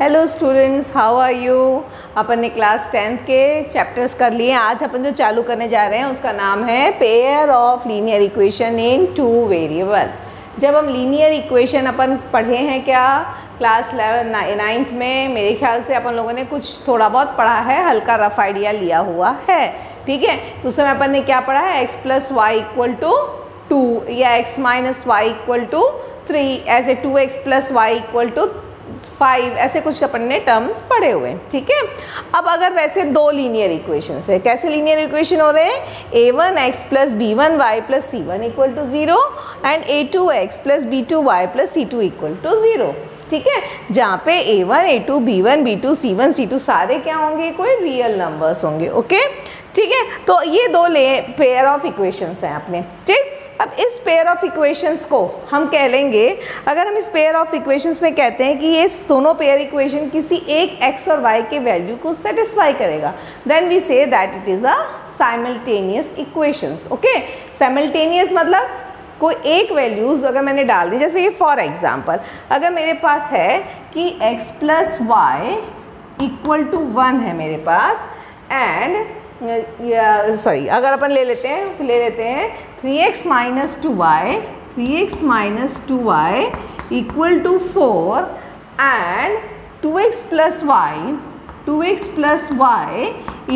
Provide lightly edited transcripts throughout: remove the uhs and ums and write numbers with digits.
Hello students, how are you. अपन ने class 10th के चैप्टर्स कर लिए। आज अपन जो चालू करने जा रहे हैं उसका नाम है pair of linear equation in two variable. जब हम लीनियर इक्वेशन अपन पढ़े हैं क्या क्लास 9th में, मेरे ख्याल से अपन लोगों ने कुछ थोड़ा बहुत पढ़ा है, हल्का रफ आइडिया लिया हुआ है। ठीक है, उस समय अपन ने क्या पढ़ा है, x plus y equal to 2 या x minus y equal to 3, ऐसे 2x plus y equal to 5, ऐसे कुछ अपन ने टर्म्स पढ़े हुए हैं। ठीक है, अब अगर वैसे दो लीनियर इक्वेशन है, कैसे लीनियर इक्वेशन हो रहे हैं, a1x plus b1y plus c1 equal to 0 and a2x plus b2y plus c2 equal to 0। ठीक है, जहाँ पे a1, a2, b1, b2, c1, c2 सारे क्या होंगे, कोई रियल नंबर्स होंगे। ओके, ठीक है, तो ये दो पेयर ऑफ इक्वेशंस हैं अपने। ठीक, अब इस पेयर ऑफ इक्वेशंस को हम कह लेंगे, अगर हम इस पेयर ऑफ इक्वेशंस में कहते हैं कि ये दोनों पेयर इक्वेशन किसी एक x और y के वैल्यू को सेटिस्फाई करेगा, then we say that it is a simultaneous equations. Okay, simultaneous मतलब कोई एक वैल्यूज़ अगर मैंने डाल दी, जैसे ये फॉर एग्जांपल अगर मेरे पास है कि x plus y equal to 1 है मेरे पास, एंड सॉरी अगर अपन ले लेते हैं 3x minus 2y, 3x minus 2y equal to 4 and 2x plus y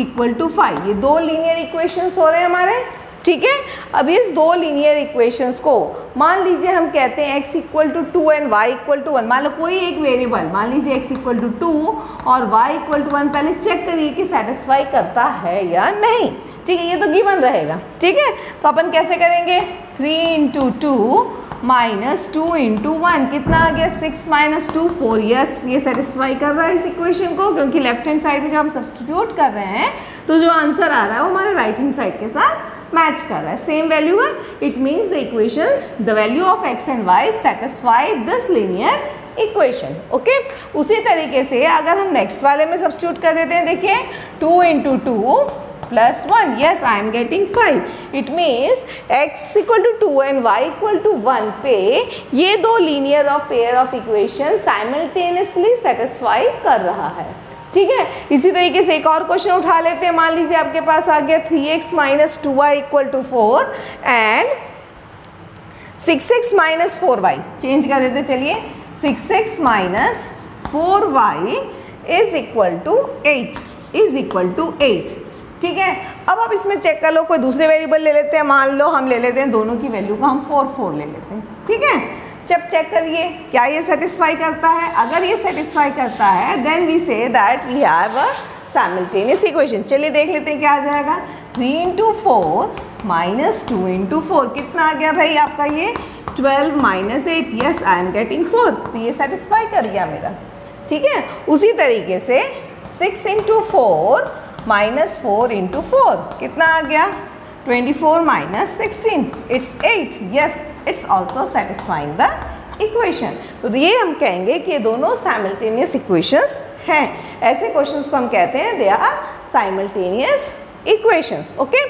equal to 5। ये दो लीनियर इक्वेशंस हो रहे हैं हमारे। ठीक है, अब इस दो लीनियर इक्वेशंस को मान लीजिए हम कहते हैं x equal to 2 and y equal to 1। मान लो कोई एक वेरिएबल, मान लीजिए x इक्वल टू 2 और y इक्वल टू 1, पहले चेक करिए कि सेटिस्फाई करता है या नहीं। ठीक है, ये तो गिवन रहेगा। ठीक है, तो अपन कैसे करेंगे, 3 इंटू 2 माइनस 2 इंटू 1 कितना आ गया, 6 माइनस 2 4। यस, ये सेटिस्फाई कर रहा है इस इक्वेशन को, क्योंकि लेफ्ट हैंड साइड में जब हम सब्स्टिट्यूट कर रहे हैं तो जो आंसर आ रहा है वो हमारे राइट हैंड साइड के साथ मैच कर रहा है, सेम वैल्यू है। It means the equation, the value of x and y satisfy this linear equation. Okay, उसी तरीके से अगर हम नेक्स्ट वाले में सब्स्टिट्यूट कर देते हैं, देखिए 2 into 2 plus 1, yes I am getting 5। It means x equal to 2 and y equal to 1 पे ये दो linear of pair of equation simultaneously satisfy कर रहा है। ठीक है, इसी तरीके से एक और क्वेश्चन उठा लेते हैं। मान लीजिए आपके पास आ गया 3x minus 2y equal to 4 and 6x minus 4y, change कर देते चलिए, 6x minus 4y is equal to 8। ठीक है, अब आप इसमें चेक कर लो, कोई दूसरे वेरिएबल ले लेते हैं, मान लो हम ले लेते हैं दोनों की वैल्यू को हम 4 ले लेते हैं। ठीक है, जब चेक करिए क्या ये सेटिस्फाई करता है, अगर ये सेटिस्फाई करता है then we say that we have a simultaneous equation. चलिए देख लेते हैं क्या आ जाएगा, 3 इंटू 4 माइनस 2 इंटू 4 कितना आ गया भाई आपका, ये 12 minus 8। Yes I am getting 4, तो ये सेटिस्फाई कर गया मेरा। ठीक है, उसी तरीके से 6 इंटू 4 माइनस 4 इंटू 4 कितना आ गया, 24 minus 16, it's 8। Yes, it's also satisfying the equation. तो ये हम कहेंगे कि ये दोनों साइमल्टेनियस इक्वेशंस हैं। ऐसे क्वेश्चंस को हम कहते हैं they are simultaneous equations. Okay,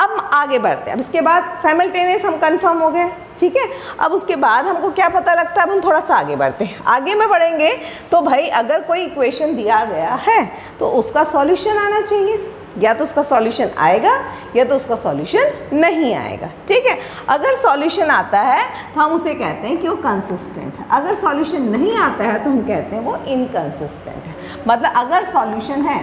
अब आगे बढ़ते हैं। अब इसके बाद साइमल्टेनियस हम कंफर्म हो गए। ठीक है, अब उसके बाद हमको क्या पता लगता है, अब हम थोड़ा सा आगे बढ़ते हैं। आगे में बढ़ेंगे तो भाई अगर कोई इक्वेशन दिया गया है तो उसका सॉल्यूशन आना चाहिए, या तो उसका सॉल्यूशन आएगा या तो उसका सॉल्यूशन नहीं आएगा। ठीक है, अगर सॉल्यूशन आता है तो हम उसे कहते हैं कि वो कंसिस्टेंट है, अगर सॉल्यूशन नहीं आता है तो हम कहते हैं वो इनकंसिस्टेंट है। मतलब अगर सॉल्यूशन है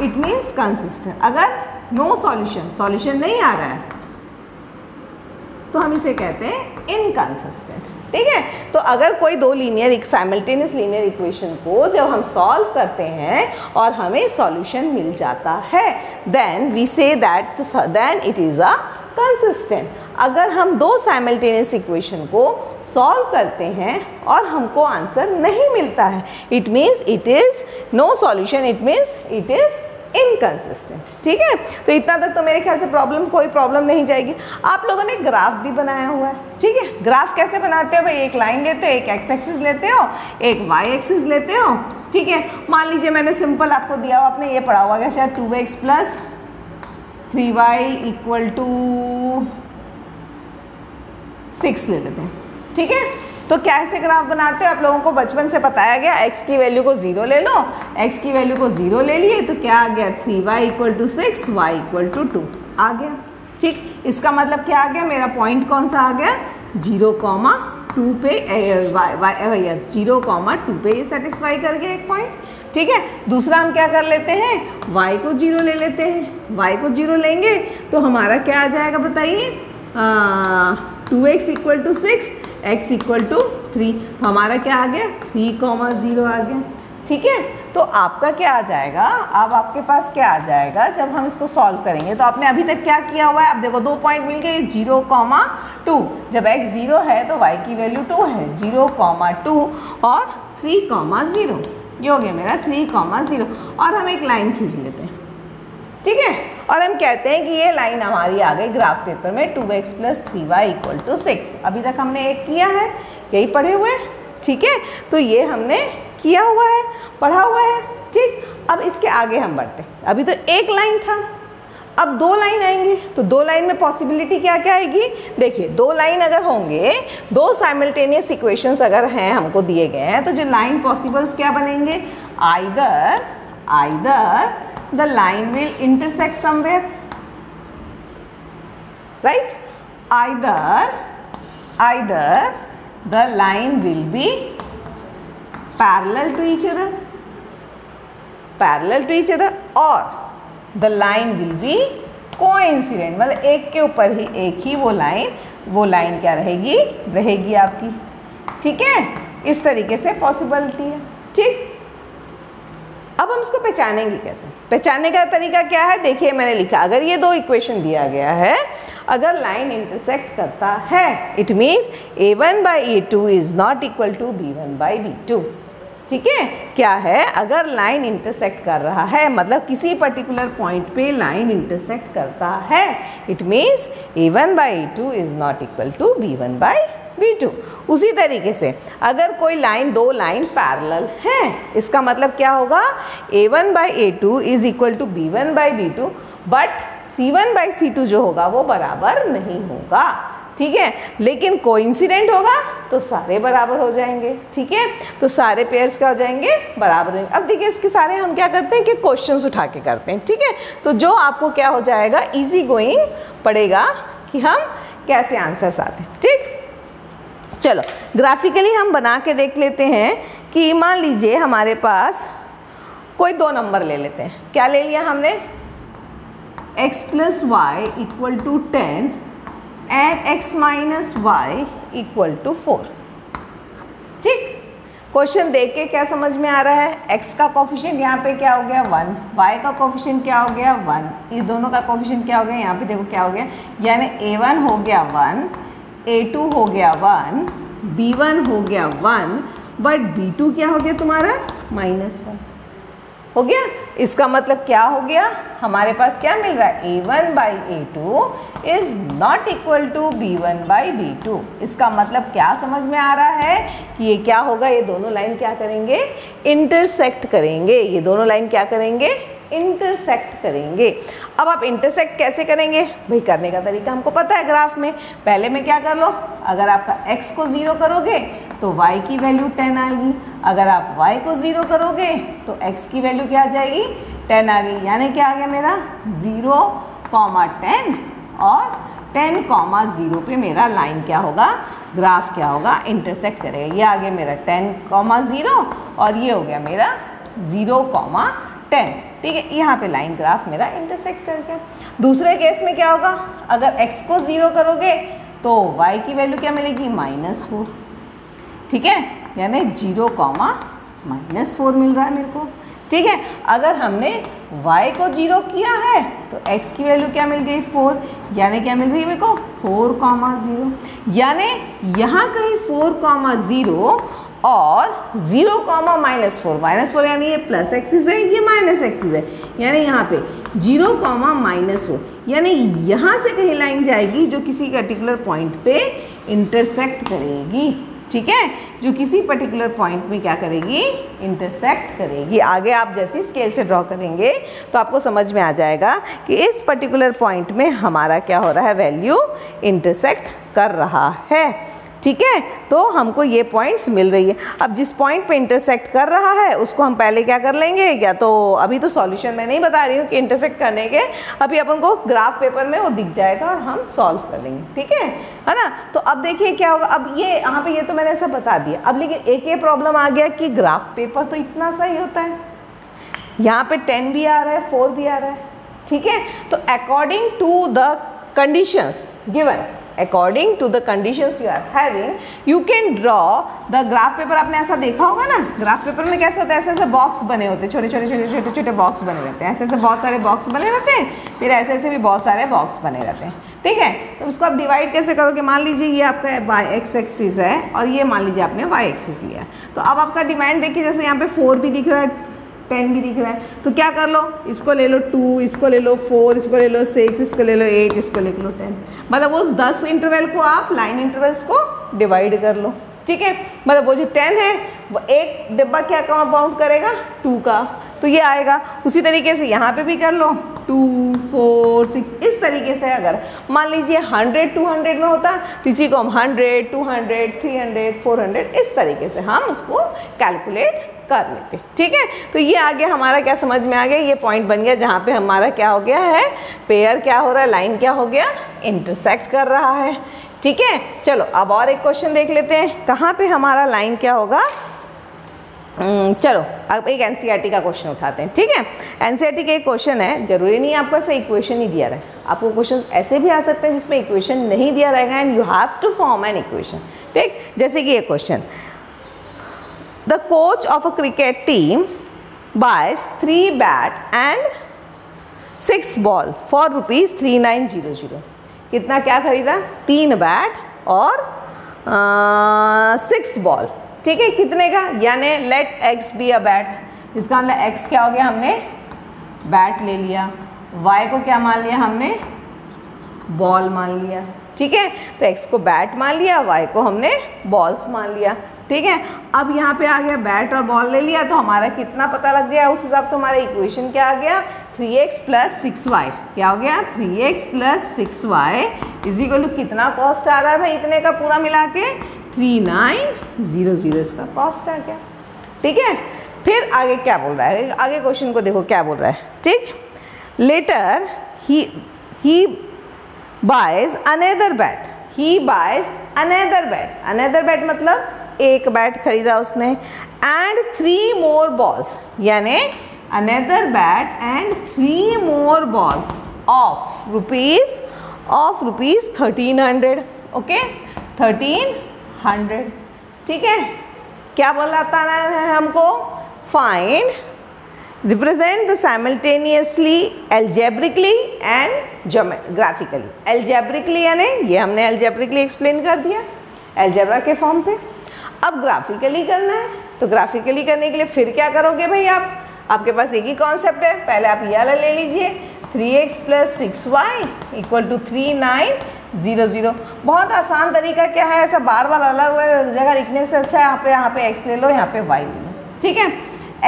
इट मीन्स कंसिस्टेंट, अगर नो सॉल्यूशन नहीं आ रहा है तो हम इसे कहते हैं इनकंसिस्टेंट। ठीक है, तो अगर कोई दो साइमल्टेनियस लीनियर इक्वेशन को जब हम सॉल्व करते हैं और हमें सॉल्यूशन मिल जाता है then we say that then it is a consistent. अगर हम दो साइमल्टेनियस इक्वेशन को सॉल्व करते हैं और हमको आंसर नहीं मिलता है, it means it is no solution, it means it is inconsistent. ठीक है, तो इतना तक तो मेरे ख्याल से कोई प्रॉब्लम नहीं जाएगी। आप लोगों ने ग्राफ भी बनाया हुआ है। ठीक है, ग्राफ कैसे बनाते हो भाई, एक लाइन लेते हो, एक एक्स एक्सिस लेते हो, एक वाई एक्सिस लेते हो। ठीक है, मान लीजिए मैंने सिंपल आपको दिया हुआ, आपने ये पढ़ा हुआ क्या, शायद 2x plus 3y equal to 6 ले लेते हैं। ठीक है, तो कैसे ग्राफ बनाते हो, आप लोगों को बचपन से बताया गया, x की वैल्यू को 0 ले लो, x की वैल्यू को 0 ले लिए तो क्या आ गया 3y = 6, y = 2 आ गया। ठीक, इसका मतलब क्या आ गया, मेरा पॉइंट कौन सा आ गया 0,2 पे, 0,2 पे ये सेटिस्फाई कर गया एक पॉइंट। ठीक है, दूसरा हम क्या कर लेते हैं, y को 0 ले लेते हैं। y को 0 लेंगे तो हमारा क्या आ जाएगा बताइए, 2x = 6, x = 3, तो हमारा क्या आ गया 3,0 आ गया। ठीक है, तो आपका क्या आ जाएगा, अब आपके पास क्या आ जाएगा जब हम इसको सॉल्व करेंगे। तो आपने अभी तक क्या किया हुआ है, अब देखो 2 पॉइंट मिल गए, 0,2, जब x 0 है तो y की वैल्यू 2 है, 0,2 और 3,0, ये हो गया मेरा 3,0 और हम एक लाइन खींच लेते हैं। ठीक है, और हम कहते हैं कि ये लाइन हमारी आ गई ग्राफ पेपर में 2x + 3y = 6। अभी तक हमने एक किया है, यही पढ़े हुए। ठीक है, तो ये हमने किया हुआ है, पढ़ा हुआ है। ठीक, अब इसके आगे हम बढ़ते हैं। अभी तो एक लाइन था, अब 2 लाइन आएंगे, तो 2 लाइन में पॉसिबिलिटी क्या क्या आएगी, देखिए 2 लाइन अगर होंगे, 2 साइमल्टेनियस इक्वेशंस अगर हैं हमको दिए गए हैं, तो जो लाइन पॉसिबल्स क्या बनेंगे, either the line will intersect somewhere, right, either the line will be parallel to each other or the line will be coincident, मतलब एक के ऊपर ही एक ही वो लाइन क्या रहेगी आपकी। ठीक है, इस तरीके से पॉसिबिलिटी है। ठीक, अब हम इसको पहचानेंगे कैसे, पहचानने का तरीका क्या है, देखिए मैंने लिखा, अगर ये 2 इक्वेशन दिया गया है, अगर लाइन इंटरसेक्ट करता है, it means a1/a2 is not equal to b1/b2। ठीक है, क्या है, अगर लाइन इंटरसेक्ट कर रहा है, मतलब किसी पर्टिकुलर पॉइंट पे लाइन इंटरसेक्ट करता है, it means a1/a2 is not equal to b1/b2। उसी तरीके से अगर कोई लाइन, 2 लाइन पैरेलल हैं, इसका मतलब क्या होगा, a1/a2 is equal to b1/b2, but c1/c2 जो होगा वो बराबर नहीं होगा। ठीक है, लेकिन कोइंसिडेंट होगा तो सारे बराबर हो जाएंगे। ठीक है, तो सारे पेयर्स क्या हो जाएंगे, बराबर हो जाएंगे। अब देखिए इसके सारे हम क्या करते हैं कि क्वेश्चंस उठा के करते हैं। ठीक है, तो जो आपको क्या हो जाएगा, इजी गोइंग पड़ेगा कि हम कैसे आंसर्स आते हैं। ठीक, चलो ग्राफिकली हम बना के देख लेते हैं कि मान लीजिए हमारे पास कोई 2 नंबर ले लेते हैं। क्या ले लिया हमने, x + y = 10 and x - y = 4। ठीक, क्वेश्चन देख के क्या समझ में आ रहा है, x का कोफिशिएंट यहाँ पे क्या हो गया 1, y का कोफिशिएंट क्या हो गया 1, इस दोनों का कोफिशिएंट क्या हो गया, यहाँ पे देखो क्या हो गया, यानी a1 हो गया 1, a2 हो गया 1, b1 हो गया 1, बट b2 क्या हो गया तुम्हारा -1 हो गया। इसका मतलब क्या हो गया, हमारे पास क्या मिल रहा है, a1/a2 is not equal to b1/b2। इसका मतलब क्या समझ में आ रहा है कि ये क्या होगा, ये दोनों लाइन क्या करेंगे, इंटरसेक्ट करेंगे। ये दोनों लाइन क्या करेंगे, इंटरसेक्ट करेंगे। अब आप इंटरसेक्ट कैसे करेंगे, भाई करने का तरीका हमको पता है ग्राफ में। पहले में क्या कर लो, अगर आपका x को 0 करोगे तो y की वैल्यू 10 आएगी, अगर आप y को 0 करोगे तो x की वैल्यू क्या आ जाएगी, 10 आ गई। यानी क्या आ गया मेरा 0,10 और 10,0 पे मेरा लाइन क्या होगा, ग्राफ क्या होगा, इंटरसेक्ट करेगा। ये आ गया मेरा 10,0 और ये हो गया मेरा 0,10। ठीक है, यहाँ पे लाइन ग्राफ मेरा इंटरसेक्ट कर गया। दूसरे केस में क्या होगा, अगर x को 0 करोगे तो y की वैल्यू क्या मिलेगी, -4। ठीक है, यानी 0,-4 मिल रहा है मेरे को। ठीक है, अगर हमने y को 0 किया है तो x की वैल्यू क्या मिल गई 4, यानी क्या मिल गई मेरे को 4,0। यानी यहाँ कहीं 4,0 और 0,-4, -4 यानी ये प्लस एक्सिस है, ये माइनस एक्सिस है, यानी यहाँ पे 0,-4, यानी यहाँ से कहीं लाइन जाएगी जो किसी पर्टिकुलर पॉइंट पे इंटरसेक्ट करेगी। ठीक है, जो किसी पर्टिकुलर पॉइंट में क्या करेगी, इंटरसेक्ट करेगी। आगे आप जैसे स्केल से ड्रॉ करेंगे तो आपको समझ में आ जाएगा कि इस पर्टिकुलर पॉइंट में हमारा क्या हो रहा है, वैल्यू इंटरसेक्ट कर रहा है। ठीक है, तो हमको ये पॉइंट्स मिल रही है। अब जिस पॉइंट पे इंटरसेक्ट कर रहा है उसको हम पहले क्या कर लेंगे, या तो अभी तो सॉल्यूशन मैं नहीं बता रही हूँ कि इंटरसेक्ट करने के, अभी अपन को ग्राफ पेपर में वो दिख जाएगा और हम सॉल्व कर लेंगे, ठीक है ना। तो अब देखिए क्या होगा, अब ये यहाँ पे ये तो मैंने ऐसा बता दिया। अब लेकिन एक ये प्रॉब्लम आ गया कि ग्राफ पेपर तो इतना सही होता है, यहाँ पे 10 भी आ रहा है, 4 भी आ रहा है, ठीक है। तो according to the conditions given, according to the conditions you are having, you can draw the graph paper. आपने ऐसा देखा होगा ना, ग्राफ पेपर में कैसे होता है, ऐसे ऐसे बॉक्स बने होते हैं, छोटे छोटे छोटे छोटे छोटे बॉक्स बने रहते हैं, ऐसे ऐसे बहुत सारे बॉक्स बने रहते हैं, फिर ऐसे ऐसे भी बहुत सारे बॉक्स बने रहते हैं, ठीक है। तो उसको आप डिवाइड कैसे करोगे, मान लीजिए ये आपका वाई एक्स एक्सिस है और ये मान लीजिए आपने वाई एक्सिस लिया है। तो अब आपका डिमांड देखिए, जैसे यहाँ पे 4 भी दिख रहा है, 10 भी दिख रहा है, तो क्या कर लो, इसको ले लो 2, इसको ले लो 4, इसको ले लो 6, इसको ले लो 8, इसको ले लो 10। मतलब उस 10 इंटरवल को आप लाइन इंटरवल्स को डिवाइड कर लो, ठीक है। मतलब वो जो 10 है वो एक डिब्बा क्या काउंट करेगा, 2 का, तो ये आएगा। उसी तरीके से यहाँ पे भी कर लो 2, 4, 6, इस तरीके से। अगर मान लीजिए 100 200 में होता तो इसी को हम 100, 200, 300, 400 इस तरीके से हम उसको कैलकुलेट कर लेते, ठीक है। तो ये आ गया हमारा, क्या समझ में आ गया, ये पॉइंट बन गया जहाँ पे हमारा क्या हो गया है, पेयर क्या हो रहा है, लाइन क्या हो गया, इंटरसेक्ट कर रहा है, ठीक है। चलो अब और एक क्वेश्चन देख लेते हैं, कहाँ पे हमारा लाइन क्या होगा। चलो अब एक एनसीईआरटी का क्वेश्चन उठाते हैं, ठीक है। एनसीईआरटी का एक क्वेश्चन है, जरूरी नहीं आपको ऐसे इक्वेशन ही दिया रहे, आपको क्वेश्चन ऐसे भी आ सकते हैं जिसमें इक्वेशन नहीं दिया रहेगा and you have to form an equation, ठीक। जैसे कि ये question, the coach of a cricket team buys 3 bat and 6 ball for ₹3900। कितना क्या खरीदा, 3 बैट और 6 बॉल, ठीक है। कितने का, यानी let x be a bat, इसका मतलब x क्या हो गया, हमने बैट ले लिया, y को क्या मान लिया हमने, बॉल मान लिया, ठीक है। तो x को बैट मान लिया, y को हमने बॉल्स मान लिया, ठीक है। अब यहाँ पे आ गया बैट और बॉल ले लिया, तो हमारा कितना पता लग गया, उस हिसाब से हमारा इक्वेशन क्या आ गया, 3x + 6y, क्या हो गया, 3x + 6y is equal to कितना कॉस्ट आ रहा है भाई, इतने का पूरा मिला के 3900 इसका कॉस्ट आ गया, ठीक है। फिर आगे क्या बोल रहा है, आगे क्वेश्चन को देखो क्या बोल रहा है, ठीक। Later he buys another bat, he buys another bat, another bat मतलब एक बैट खरीदा उसने, एंड 3 more balls, यानी another bat and 3 more balls of rupees 1300, okay 1300, ठीक है। क्या बोलाता है हमको, find represent the simultaneously algebraically and graphically. Algebraically यानी ये हमने एल्जेब्रिकली एक्सप्लेन कर दिया एल्जेब्रा के फॉर्म पे। अब ग्राफिकली करना है, तो ग्राफिकली करने के लिए फिर क्या करोगे भाई, आपके पास एक ही कॉन्सेप्ट है, पहले आप ये वाला ले लीजिए, 3x + 6y = 3900। बहुत आसान तरीका क्या है, ऐसा बार बार अलग अलग जगह लिखने से अच्छा है यहाँ पे x ले लो, यहाँ पे y ले लो, ठीक है।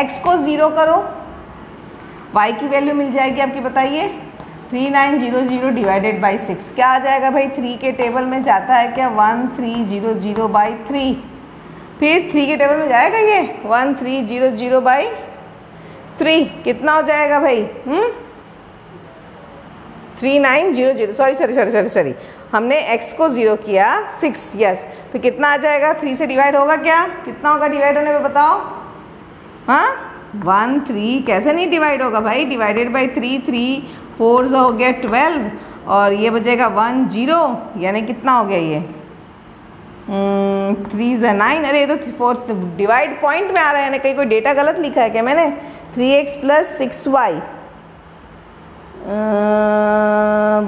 x को 0 करो, y की वैल्यू मिल जाएगी आपकी, बताइए 3900 डिवाइडेड बाई 6 क्या आ जाएगा भाई, 3 के टेबल में जाता है क्या, 1300/3, फिर 3 के टेबल में जाएगा ये 1300/3, कितना हो जाएगा भाई, 3900, सॉरी हमने x को 0 किया 6, यस, तो कितना आ जाएगा, 3 से डिवाइड होगा क्या, कितना होगा डिवाइड होने पे बताओ, हाँ 13 कैसे नहीं डिवाइड होगा भाई, डिवाइडेड बाई 3, 3 4 हो गया 12 और ये बचेगा 10, यानी कितना हो गया ये 3 × 9, अरे ये तो 4 डिवाइड पॉइंट में आ रहा है, यानी कहीं कोई डेटा गलत लिखा है क्या मैंने, 3x + 6y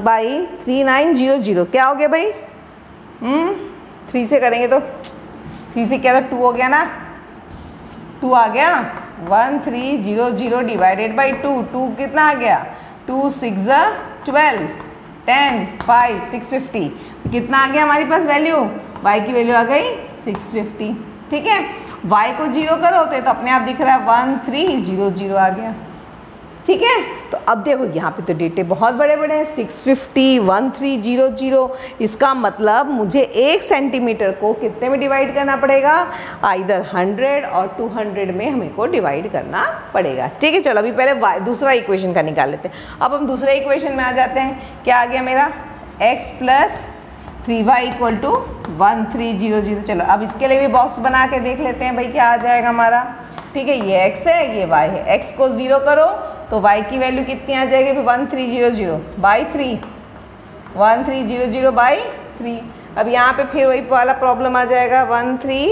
बाई 3900 क्या हो गया भाई, 3 से करेंगे तो 3 से क्या, तो 2 हो गया ना, 2 आ गया, 1300 डिवाइडेड बाई 2 कितना आ गया, 2 6 12 10 5 650, तो कितना आ गया हमारे पास वैल्यू, y की वैल्यू आ गई 650, ठीक है। y को 0 करो तो अपने आप दिख रहा है 1300 आ गया, ठीक है। तो अब देखो यहाँ पे तो डेटे बहुत बड़े बड़े हैं, 650, 1300। इसका मतलब मुझे 1 सेंटीमीटर को कितने में डिवाइड करना पड़ेगा, आइदर 100 और 200 में हमें को डिवाइड करना पड़ेगा। ठीक है, चलो अभी पहले दूसरा इक्वेशन का निकाल लेते हैं। अब हम दूसरे इक्वेशन में आ जाते हैं। क्या आ गया मेरा, x plus 3y equal to 1300। चलो अब इसके लिए भी बॉक्स बना के देख लेते हैं भाई क्या आ जाएगा हमारा। ठीक है, ये x है, ये y है। x को 0 करो तो y की वैल्यू कितनी आ जाएगी, 1300 बाई 3, 1300 बाई 3। अब यहाँ पे फिर वही वाला प्रॉब्लम आ जाएगा, 13,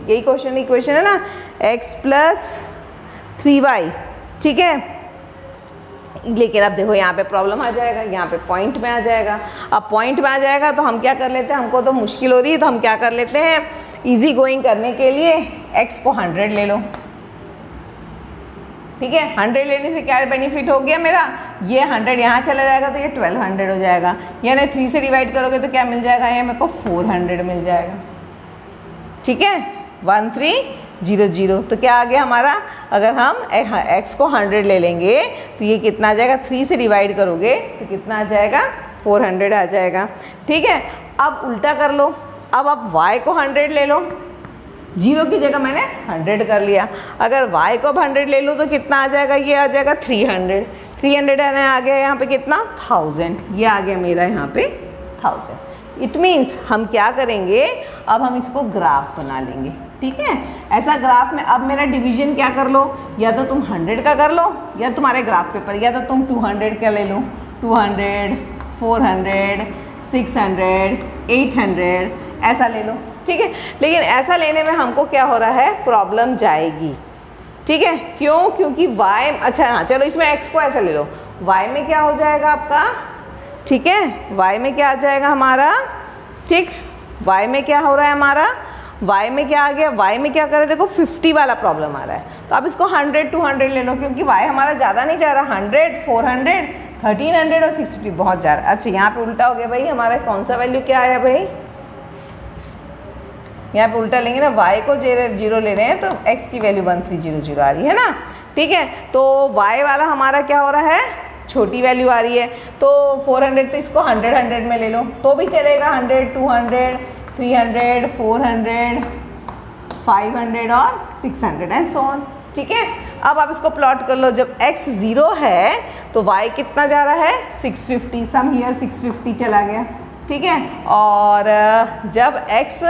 यही क्वेश्चन इक्वेशन है ना, x प्लस 3y। ठीक है, लेकिन अब देखो यहाँ पे प्रॉब्लम आ जाएगा, यहाँ पे पॉइंट में आ जाएगा। अब पॉइंट में आ जाएगा तो हम क्या कर लेते हैं, हमको तो मुश्किल हो रही है तो हम क्या कर लेते हैं, इजी गोइंग करने के लिए x को 100 ले लो। ठीक है, 100 लेने से क्या बेनिफिट हो गया मेरा, ये 100 यहाँ चला जाएगा तो ये 1200 हो जाएगा, यानी 3 से डिवाइड करोगे तो क्या मिल जाएगा, ये मेरे को 400 मिल जाएगा। ठीक है, 1300। तो क्या आ गया हमारा, अगर हम x को 100 ले लेंगे तो ये कितना आ जाएगा, 3 से डिवाइड करोगे तो कितना आ जाएगा, 400 आ जाएगा। ठीक है, अब उल्टा कर लो, अब आप y को 100 ले लो, 0 की जगह मैंने 100 कर लिया। अगर y को 100 ले लो तो कितना आ जाएगा, ये आ जाएगा 300 आ गया यहाँ पे कितना, 1000, ये आ गया मेरा यहाँ पे 1000। इट मीन्स हम क्या करेंगे, अब हम इसको ग्राफ बना लेंगे। ठीक है, ऐसा ग्राफ में अब मेरा डिवीजन क्या कर लो, या तो तुम 100 का कर लो, या तुम्हारे ग्राफ पेपर, या तो तुम 200 का ले लो, 200, 400, 600, 800 ऐसा ले लो। ठीक है, लेकिन ऐसा लेने में हमको क्या हो रहा है, प्रॉब्लम जाएगी। ठीक है, क्यों, क्योंकि y, अच्छा हाँ चलो इसमें x को ऐसा ले लो, y में क्या हो जाएगा आपका, ठीक है, y में क्या आ जाएगा हमारा, ठीक, y में क्या हो रहा है हमारा, y में क्या आ गया, y में क्या कर रहे हैं, देखो 50 वाला प्रॉब्लम आ रहा है, तो अब इसको 100, 200 ले लो, क्योंकि y हमारा ज़्यादा नहीं जा रहा, 100, 400, 1300 और 650 बहुत जा रहा है। अच्छा यहाँ पे उल्टा हो गया भाई, हमारा कौन सा वैल्यू क्या आया भाई, यहाँ पे उल्टा लेंगे ना, y को 0 ले रहे हैं तो x की वैल्यू 1300 आ रही है ना। ठीक है, तो y वाला हमारा क्या हो रहा है, छोटी वैल्यू आ रही है, तो 400 तो इसको 100 में ले लो तो भी चलेगा, 100, 200, 300, 400, 500 और 600 एंड सो ऑन। ठीक है, अब आप इसको प्लॉट कर लो, जब x 0 है तो y कितना जा रहा है, 650, सम हियर 650 चला गया। ठीक है, और जब x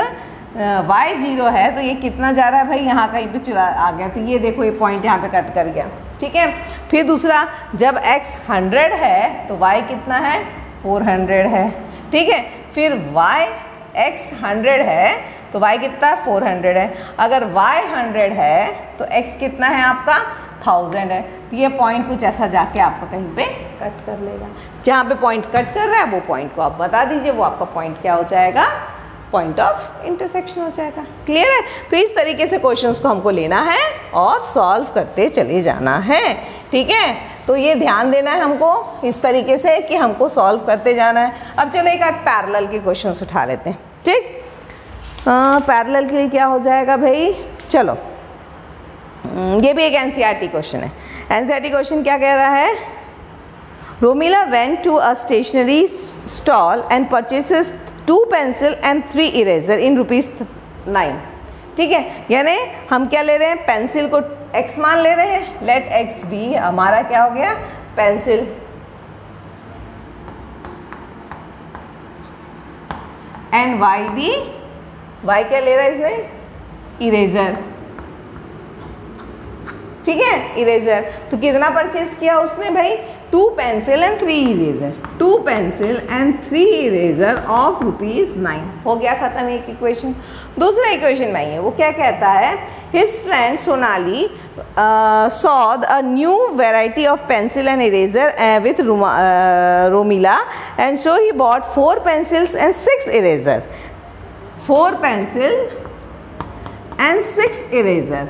y 0 है तो ये कितना जा रहा है भाई, यहाँ कहीं पे चला आ गया, तो ये देखो ये पॉइंट यहाँ पे कट कर गया। ठीक है, फिर दूसरा, जब x 100 है तो y कितना है, 400 है। ठीक है, फिर x 100 है तो y कितना है, 400 है। अगर y 100 है तो x कितना है आपका, 1000 है। तो ये पॉइंट कुछ ऐसा जाके आपका कहीं पे कट कर लेगा, जहाँ पे पॉइंट कट कर रहा है वो पॉइंट को आप बता दीजिए, वो आपका पॉइंट क्या हो जाएगा, पॉइंट ऑफ इंटरसेक्शन हो जाएगा। क्लियर है, तो इस तरीके से क्वेश्चंस को हमको लेना है और सॉल्व करते चले जाना है। ठीक है, तो ये ध्यान देना है हमको इस तरीके से कि हमको सॉल्व करते जाना है। अब चलो एक आध पैरेलल के क्वेश्चंस उठा लेते हैं। ठीक, पैरेलल के लिए क्या हो जाएगा भाई, चलो ये भी एक एनसीईआरटी क्वेश्चन है। एनसीईआरटी क्वेश्चन क्या कह रहा है, Romila went to a stationery stall and purchases 2 pencil and 3 eraser in ₹9। ठीक है, यानी हम क्या ले रहे हैं, पेंसिल को x मान ले रहे हैं, लेट x बी हमारा क्या हो गया, पेंसिल, एंड y भी, y क्या ले रहा है इसने, इरेजर। ठीक है, इरेजर, तो कितना परचेज किया उसने भाई, 2 pencil and 3 eraser, 2 pencil and 3 eraser of ₹9। हो गया खत्म एक इक्वेशन। दूसरा इक्वेशन में है, वो क्या कहता है, his friend Sonali saw a new variety of pencil and eraser with Romila, and so he bought 4 pencils and 6 eraser, 4 pencil and 6 eraser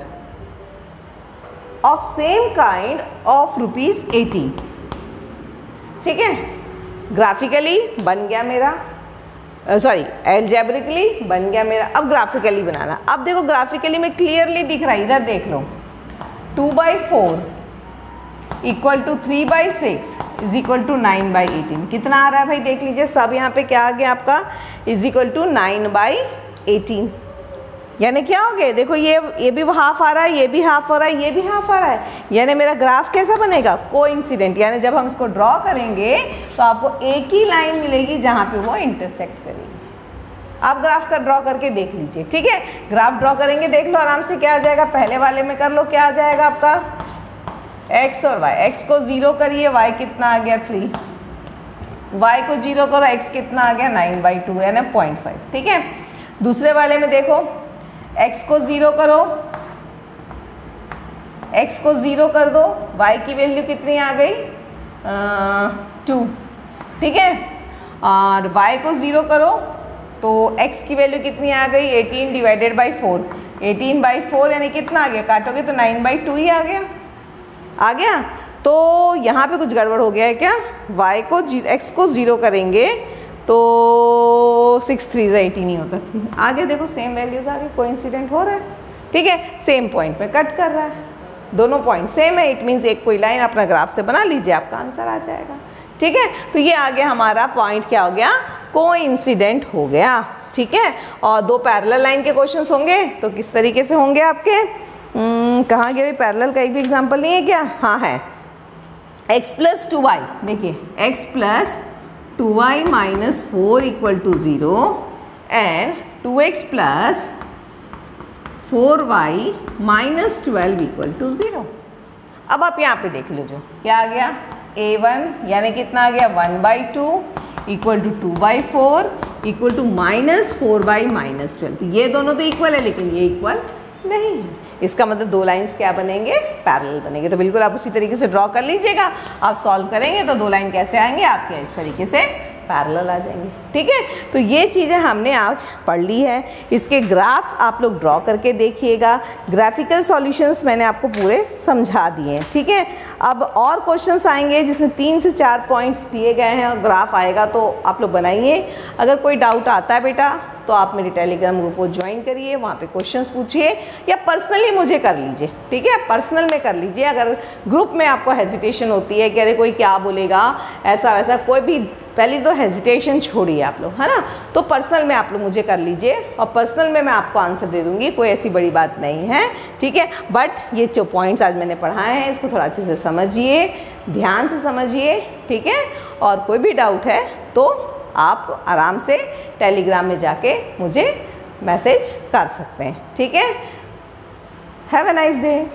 of same kind of ₹80। ठीक है, ग्राफिकली बन गया मेरा, सॉरी एल्जेब्रिकली बन गया मेरा। अब ग्राफिकली बनाना, अब देखो ग्राफिकली में क्लियरली दिख रहा है, इधर देख लो, 2/4 equal to 3/6 is equal to 9/18। कितना आ रहा है भाई देख लीजिए, सब यहाँ पे क्या आ गया आपका, इज इक्वल टू 9/18। यानी क्या हो गया, देखो ये भी हाफ आ रहा है, ये भी हाफ हो रहा है, ये भी हाफ आ रहा है, यानी मेरा ग्राफ कैसा बनेगा, कोइंसिडेंट। यानी जब हम इसको ड्रॉ करेंगे तो आपको एक ही लाइन मिलेगी जहाँ पे वो इंटरसेक्ट करेगी। आप ग्राफ का ड्रॉ करके देख लीजिए, ठीक है। ग्राफ ड्रॉ करेंगे, देख लो आराम से क्या आ जाएगा, पहले वाले में कर लो, क्या आ जाएगा आपका x और y। x को 0 करिए, y कितना आ गया 3, y को 0 करो, x कितना आ गया 9/2 यानी 0.5, ठीक है। दूसरे वाले में देखो, x को 0 करो, x को 0 कर दो, y की वैल्यू कितनी आ गई 2, ठीक है। और y को 0 करो तो x की वैल्यू कितनी आ गई 18 डिवाइडेड बाई 4, 18/4 यानी कितना आ गया, काटोगे तो 9/2 ही आ गया। तो यहाँ पे कुछ गड़बड़ हो गया है क्या, x को 0 करेंगे तो 6 3 18 ही होता है। आगे देखो सेम वैल्यूज आगे कोइंसिडेंट हो रहा है, ठीक है, सेम पॉइंट पे कट कर रहा है, दोनों पॉइंट सेम है। इट मीन्स एक कोई लाइन अपना ग्राफ से बना लीजिए, आपका आंसर आ जाएगा, ठीक है। तो ये आगे हमारा पॉइंट क्या हो गया, कोइंसिडेंट हो गया, ठीक है। और दो पैरेलल लाइन के क्वेश्चंस होंगे तो किस तरीके से होंगे आपके, कहाँ गया पैरेलल का एक भी एग्जाम्पल नहीं है क्या, हाँ है, x + 2y, देखिए x + 2y - 4 = 0 and 2x + 4y - 12 = 0। अब आप यहाँ पे देख लीजिए क्या आ गया, a1 यानी कितना आ गया 1/2 = 2/4 = -4/- 12। तो ये दोनों तो इक्वल है लेकिन ये इक्वल नहीं है, इसका मतलब दो लाइंस क्या बनेंगे, पैरेलल बनेंगे। तो बिल्कुल आप उसी तरीके से ड्रॉ कर लीजिएगा, आप सॉल्व करेंगे तो दो लाइन कैसे आएंगे आपके, इस तरीके से पैरेलल आ जाएंगे, ठीक है। तो ये चीज़ें हमने आज पढ़ ली है, इसके ग्राफ्स आप लोग ड्रॉ करके देखिएगा, ग्राफिकल सॉल्यूशंस मैंने आपको पूरे समझा दिए हैं, ठीक है। अब और क्वेश्चंस आएंगे जिसमें 3 से 4 पॉइंट्स दिए गए हैं और ग्राफ आएगा तो आप लोग बनाइए। अगर कोई डाउट आता है बेटा तो आप मेरे टेलीग्राम ग्रुप को ज्वाइन करिए, वहाँ पे क्वेश्चंस पूछिए या पर्सनली मुझे कर लीजिए, ठीक है, पर्सनल में कर लीजिए। अगर ग्रुप में आपको हेजिटेशन होती है कि अरे कोई क्या बोलेगा ऐसा वैसा, कोई भी पहली तो हेजिटेशन छोड़िए आप लोग, है ना। तो पर्सनल में आप लोग मुझे कर लीजिए और पर्सनल में मैं आपको आंसर दे दूँगी, कोई ऐसी बड़ी बात नहीं है, ठीक है। बट ये जो पॉइंट्स आज मैंने पढ़ाए हैं इसको थोड़ा अच्छे से समझिए, ध्यान से समझिए, ठीक है। और कोई भी डाउट है तो आप आराम से टेलीग्राम में जाके मुझे मैसेज कर सकते हैं, ठीक है। Have a nice day.